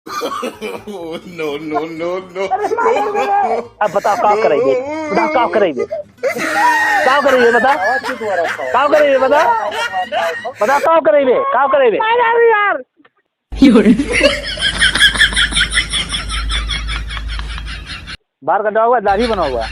No no no no. अब बताओ का करेंगे, बताओ का करेंगे, का करेंगे, बता का करेंगे, बता बता का करेंगे, का करेंगे यार। बाल कटा हुआ, दाढ़ी बना हुआ।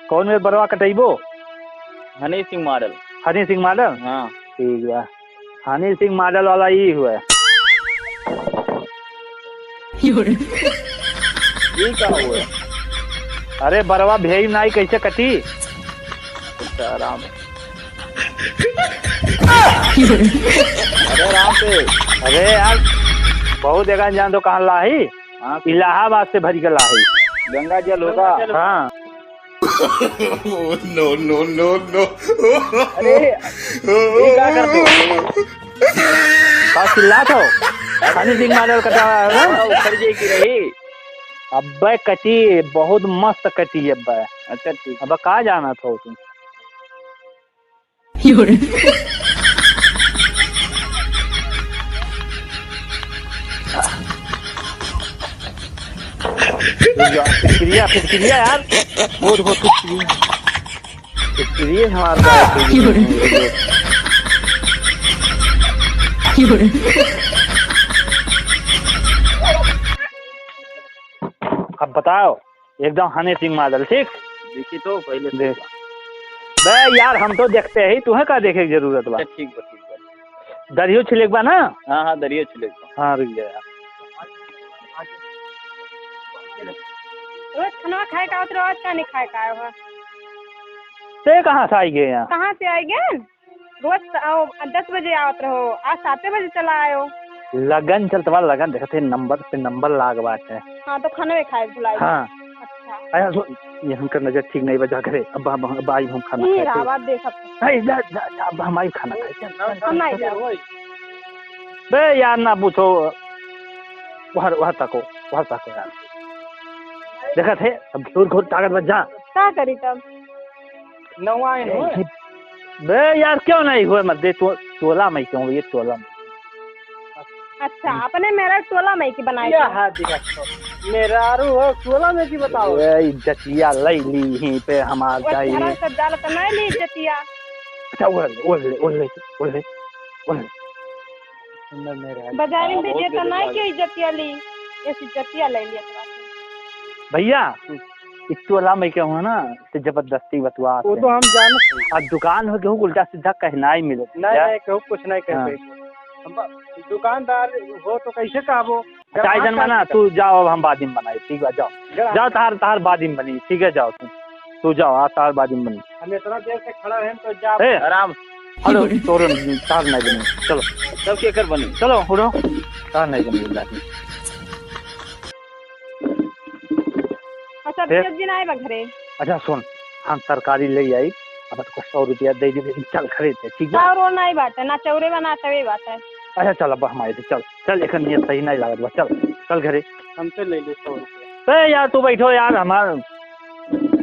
कौन में बरवा कटेबो? हनी सिंह मॉडल। हनी सिंह मॉडल, हाँ ठीक है। हनी सिंह मॉडल वाला ही हुआ। ये क्या हुआ? अरे बरवा भेई नाई कैसे कटी? आराम। अरे आराम से। अरे यार बहुत जगह जान तो कहाँ लाही, हाँ इलाहाबाद से भरी के लाही। गंगा जल होगा। हाँ नो नो नो नो। अरे ये क्या कर दो? का चिल्ला तो हनी सिंह मॉडल कटा हुआ है ना? उखड़ जाएगी रही। अब्बे कटी बहुत मस्त कटी है अब्बे। अच्छा ठीक। अब कहाँ जाना था तुम? फिक्रिया फिक्रिया यार, बहुत बहुत फिक्रिया हमारा। अब बताओ एकदम हनी सिंह मॉडल, ठीक? देखी तो पहले देख बे यार, हम तो देखते ही, तुम्हें का देखे की जरूरत बा? ठीक बा ठीक बा। दरियो छिलेक बा ना? हाँ हाँ दरिया चले। हाँ रुक जा यार। रोज खाना खाए का तो रोज का नहीं खाए का हो? ते कहाँ से आई गए यहाँ? कहाँ से आए गए? रोज आओ 10 बजे आवत रहो, आज 7 बजे चला आयो। लगन चलतवा, लगन देखते नंबर पे नंबर लाग बात है। हाँ तो खाना भी खाए बुलाई। हाँ अच्छा अरे सो ये हमका नजर ठीक नहीं बजा करे। अब आई हम खाना ये खाते। रावत देखा नहीं अब हम आई खाना खाते। हम नहीं जाओ। बे यार ना पूछो, वहाँ तको यार। देखा थे अब घूर घूर ताकत बच जा। क्या करी तब? नवाए बे यार क्यों नहीं हुए मत दे तोला में क्यों ये तोला में? अच्छा अपने मेरा टोला में की बनाई मेरा हो 16 में की बताओ। इज्जतिया लई ली यहीं पे हमार चाहिए। सब डाल तो नहीं ली इज्जतिया। अच्छा ओले बाजार में भेजे तो नहीं के इज्जतिया ली, ऐसी इज्जतिया ले लिया भैया। इस टोला में क्या हुआ ना तो जबरदस्ती बतवा। वो तो हम जाने। अब दुकान हो गया उल्टा सीधा कहना ही मिले। नहीं कहूँ कुछ नहीं कहते। दुकानदार हो तो कैसे कहबो? चाय जनमाना तू जाओ, अब हम बादिम बनाए, ठीक है? जाओ तार बादिम बनी, ठीक है? जाओ तू जाओ तार बादिम बनी। हम इतना देर से खड़ा हैं तो जा आराम। हेलो तोर तार नहीं बनी, चलो सब के कर बनी। चलो उठो, तार नहीं बनी। अच्छा दिन आए घरे। अच्छा सुन, हम सरकारी ले आई, अब तो 100 रुपया दे दी, चल खरीदते, ठीक है? चाउर नहीं बाटे ना, चौरे बना तवे बाटे। अच्छा चल अब हमारे चल एक नियत सही नहीं लागत बा, चल घरे। हमसे ले ले 100 रुपया। यार तू बैठो यार, हमार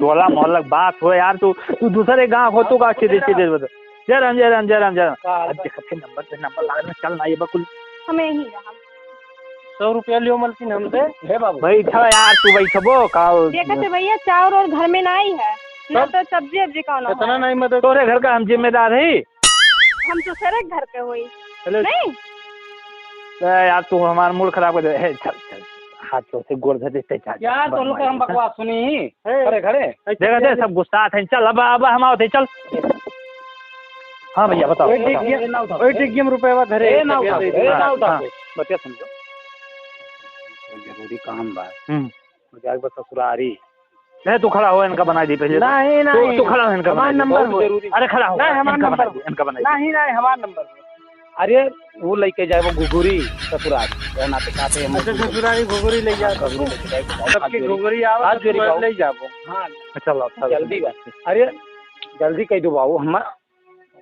टोला मोहल्ला बात हो यार। तू दूसरे गाँव हो, तू का सीधे बता। जयराम देखते नंबर पे नंबर लागत, चल ना ये बकुल हमें ही रहा 100 रुपया लियो मलकिन हमसे। हे बाबू बैठो यार, तू बैठबो का? देखते भैया चाउर और घर में नहीं है ना, तो सब्जी अब्जी कौन इतना नहीं मदद। तोरे घर का हम जिम्मेदार है। हम तो सारे घर पे हुई नहीं। यार तू हमारा मूड खराब कर दे। चल हाथों से गोड़ धर देते यार तो लोग हम बकवास सुनी खड़े देखा थे सब गुस्सा थे। चल अब हम आओ थे, चल। हाँ भैया बताओ। रुपया धरे बतिया समझो, जरूरी काम बा। मुझे बस ससुरारी नहीं, तू खड़ा हो, इनका बना दी पहले। नहीं तू खड़ा हो, इनका हमारा नंबर जरूरी। अरे खड़ा हो, नहीं हमारा नंबर इनका बना नहीं हमारा नंबर। अरे वो लेके जाए वो घुघुरी ससुरारी नाते खाते। अच्छा ससुरारी घुघुरी ले जाओ, सबकी घुघुरी आज ले जाओ। हाँ चलो जल्दी। अरे जल्दी कह दो बाबू,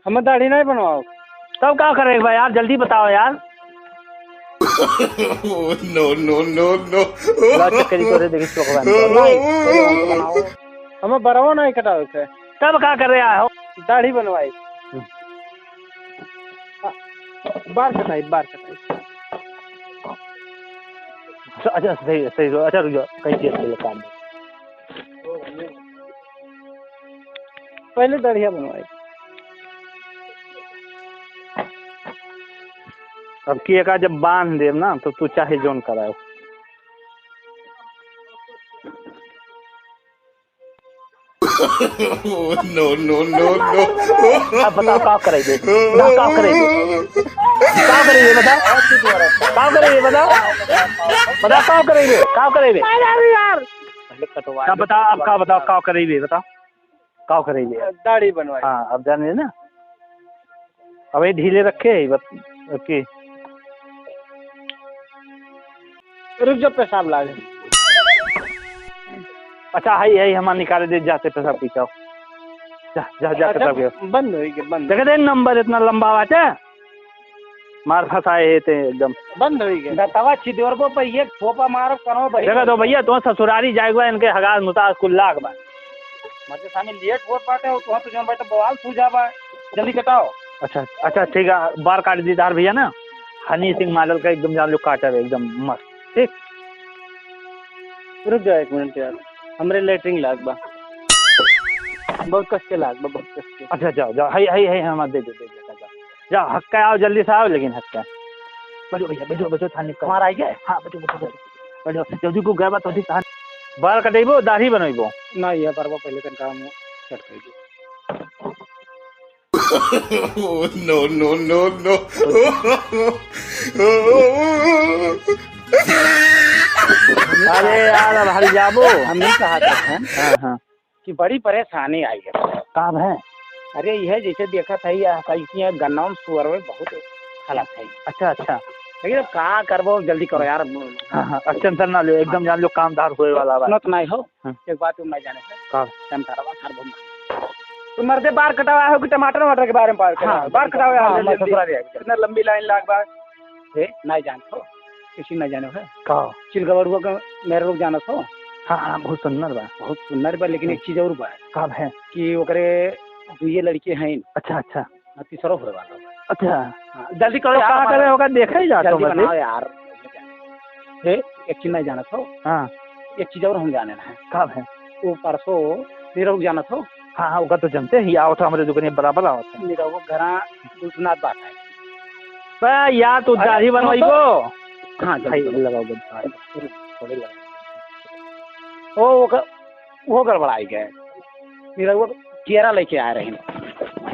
हम दाढ़ी नहीं बनवाओ। तब क्या करेगा यार, जल्दी बताओ यार। no, no, no, no. लाओ चक्करी को दे देखिए भगवान बनाओ हमें बराबर नहीं कटाओ से कब क्या कर रहे हो दाढ़ी बनवाई बार कटाई अच्छा सही सही अच्छा रुक जाओ कहीं चीज के लिए काम पहले दाढ़िया बनवाई अब की एक जब बांध देव ना तो तू चाहे जोन कराओ No, no, no, no. अब बताओ क्या करेंगे क्या करेंगे क्या करेंगे बताओ क्या करेंगे बताओ बताओ क्या करेंगे क्या करेंगे यार अब बताओ अब क्या बताओ क्या करेंगे बताओ क्या करेंगे दाढ़ी बनवाई हाँ अब जाने ना अब ये ढीले रखे ओके रुक जाओ पेशाब लागे अच्छा है हमारा निकाले दे जाते पैसा पीछाओ जा जा जा अच्छा, कर बंद हो गई बंद देखे देख नंबर इतना लंबा बात है मार फंसाए थे एकदम बंद हो गई दतवा छिदोर को पे ये फोपा मारो करो भाई देखा तो भैया तो ससुरारी जाएगा इनके हगाज मुताज कुल्ला के बाद मतलब सामने लेट हो पाते हो तो तुझे बेटा बवाल सूझा बा जल्दी कटाओ अच्छा अच्छा ठीक है बार काट दीदार भैया ना हनी सिंह मॉडल का एकदम जान लो काटा है एकदम मस्त ठीक रुक जाओ एक मिनट यार हमरे लेटरिंग लाग बा बहुत कस के लाग बा बहुत कस के अच्छा जाओ जाओ है हम दे दे जाओ हक्का आओ जल्दी से आओ लेकिन हक्का बैठो भैया बैठो थाने कमार आई गए हाँ बैठो जल्दी को गए तो थाने बाल कटेबो दाढ़ी बनइबो ना ये परवा पहले कर काम सेट कर दो No, no, no, no. अरे यार अब हल जाबो हम नहीं कहा था हाँ कि बड़ी परेशानी आई है काम है अरे यह जैसे देखा था यह कहीं गन्ना सुअर में बहुत हालत है अच्छा अच्छा लेकिन कहाँ करबो जल्दी करो यार हाँ टेंशन ना लो एकदम जान लो कामदार होए वाला सुनो तो नहीं हो हाँ। एक बात तुम नहीं जाने का तुम मर्दे बार कटावा है कि टमाटर वमाटर के बारे में बार कटावा है इतना लंबी लाइन लाग बार नहीं जानते किसी नहीं जाने है का चिलगवड़ुआ का मेरे लोग जाना हो हाँ बहुत सुंदर बा लेकिन एक चीज और बा का है कि ओकरे ये लड़के हैं अच्छा अच्छा तीसरा होने वाला अच्छा जल्दी करो कहाँ करे होगा देखा ही जाता जल्दी बनाओ यार एक चीज नहीं जाना था हाँ एक चीज और हम जाने है कब है वो परसों निरव जाना था हाँ हाँ तो जानते ही आओ था हमारे दुकान बराबर आओ था निरव घर दूसनाथ बात है यार तू दाढ़ी बनवाई को हाँ लगाओ वो गड़बड़ाई गए निरव चेहरा लेके आ रहे हैं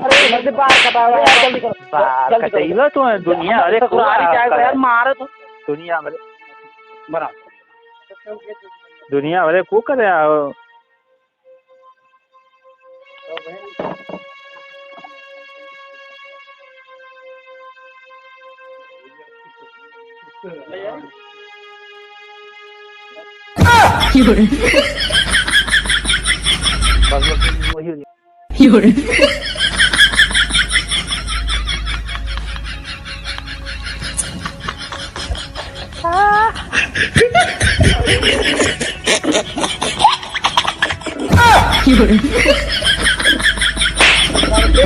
अरे बाल कटाओ जल्दी करो बाल कटाइलो तो दुनिया अरे यार मारे तो दुनिया भरे बना दुनिया भरे को करे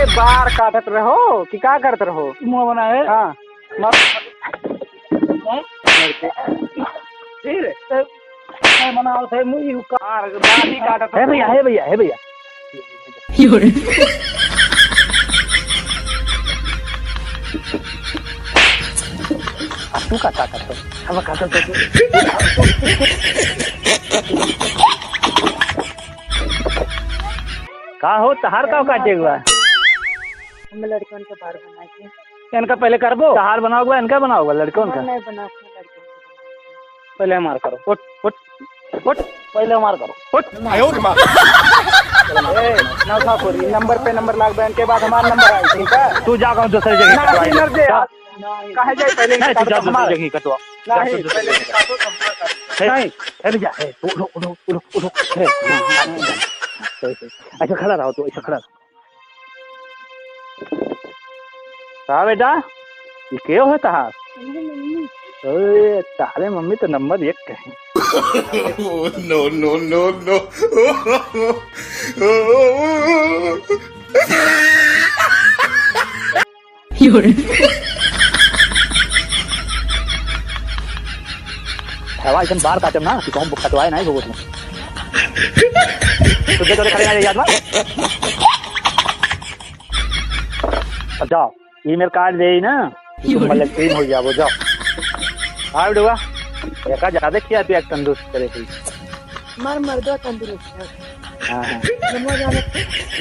बार काटत रहो कि क्या करते रहो मुँह बनाए हाँ बनाओ थे मुँह काटत है भैया तू का ताकत अब काटत का हो तहार का काटे हुआ हम लड़कों के बार बना के इनका पहले करबो तहार बनाओगे इनका बनाओगे लड़कों का नहीं बना के लड़कों पहले हमार करो उठ पहले हमार करो ना था कोई नंबर पे नंबर लाग बैंक के बाद हमारा नंबर आए ठीक है तू जा कौन दूसरी जगह कटवा कहे जाए पहले नहीं तू जा दूसरी जगह कटवा नहीं पहले नहीं अरे जा उठो ऐसा खड़ा रहो तो ऐसा खड़ा रहो कहा बेटा ये क्यों है तहार अरे तारे मम्मी तो नंबर 1 कहे। No, no, no, no. हवा एकदम बाहर काटम ना कि कहूँ कटवाए नहीं भोगो तुम तुझे तो खड़े ना याद ना। अब जाओ ईमेल कार्ड दे ना मतलब क्लीन हो जाओ जाओ आ बेटा एक ज्यादा किया तू एक तंदुरुस्त करे कोई मर दो तंदुरुस्त है। हां हां नमो जाने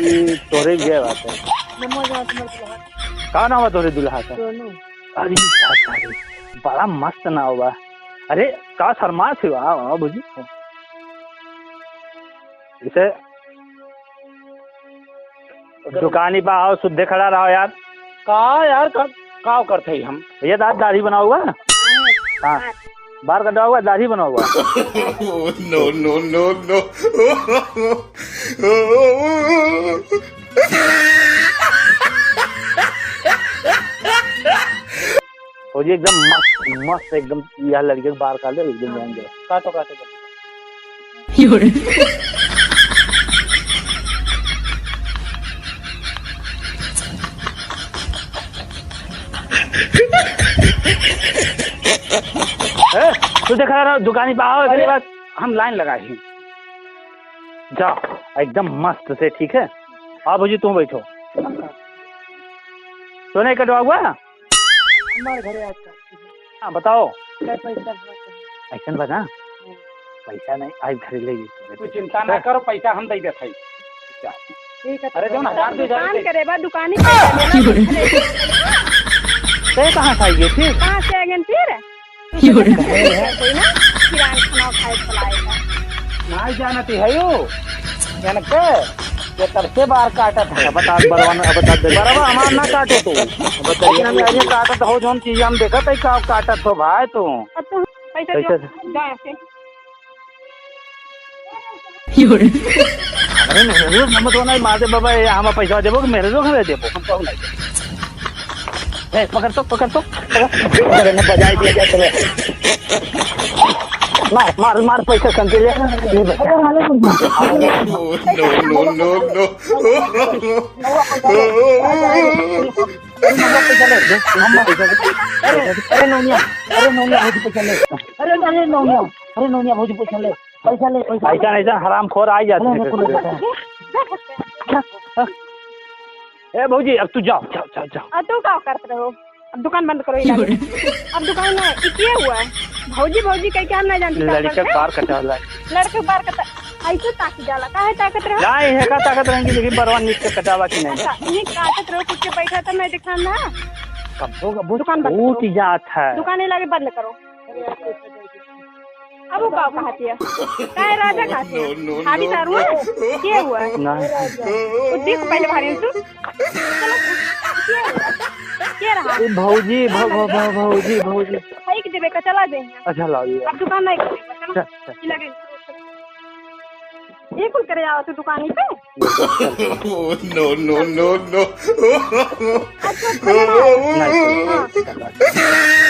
ये तोरे ये बात है। नमो जाने मतलब का नाम है तोरे दुल्हा का? दोनों अरे बड़ा मस्त नाम बा। अरे का शर्मा थी वाह बुझी इसे दुकानी पे आओ शुद्ध खड़ा रहो यार। का यार का करते ही हम भैया दाढ़ी बना हुआ हाँ बाल कटा हुआ दाढ़ी बना हुआ। No, no, no, no. और ये एकदम मस्त मस्त एकदम यह लड़के के बाल काट दे एकदम जाएंगे काटो तू देखा रहा दुकानी पे आओ अगली बात हम लाइन लगाए हैं। जाओ एकदम मस्त से ठीक है। आप भजी तुम बैठो तो नहीं कटवा हुआ हमारे घरे आज का हाँ बताओ पैसा ऐसा बना पैसा नहीं आज घर ले तू चिंता ना करो पैसा हम दे देते ठीक है। अरे जो ना हजार दुकान करे बा दुकान ही कहाँ खाइए फिर कहाँ से आएंगे फिर कोई ना किरान खाना खाए चलाएगा नहीं जानती है यो जान के ये तरसे बार काटत है बता बरवान बता दे बराबर हमार ना काटे तू बताइए हम ये काटत हो जोन चीज हम देखत है का काटत हो भाई तू अब तो पैसा पैसा जाए से अरे मेरे नंबर तो नहीं मार दे बाबा हम पैसा देबो कि मेरे जो घर देबो हम कहू नहीं ए पकड़ तो अरे ने बजाई दिया क्या चले मार मार पैसा संते ले No, no, no, no. अरे नौनिया भौजी पैसा ले अरे नौनिया भौजी पैसा ले पैसा नहीं हराम खोर आ जाते ए भौजी अब तू जाओ अब तू क्या करते रहो अब दुकान बंद करो अब दुकान में किए हुआ है भौजी कहीं क्या नहीं जानती लड़के बार कटा लड़के बार कटा ऐसे ताकि जाला काहे ताकत रहो नहीं है का ताकत रहेंगी लेकिन बरवान नीचे से कटावा की नहीं अच्छा ये काटत रहो कुछ के बैठा तो नहीं दिखा ना कब होगा दुकान बंद बहुत जात है दुकान लगे बंद करो अब वो क्या कहती है काहे राजा कहती है शादी तारू है क्या हुआ है नहीं देख पहले भारी तू चलो क्या रहा भौजी भाई के देवे का चला देंगे अच्छा लाओ ये अब दुकान नहीं करेगा चलो लगे ये कुल करे आओ तू दुकान पे No, no, no, no. अच्छा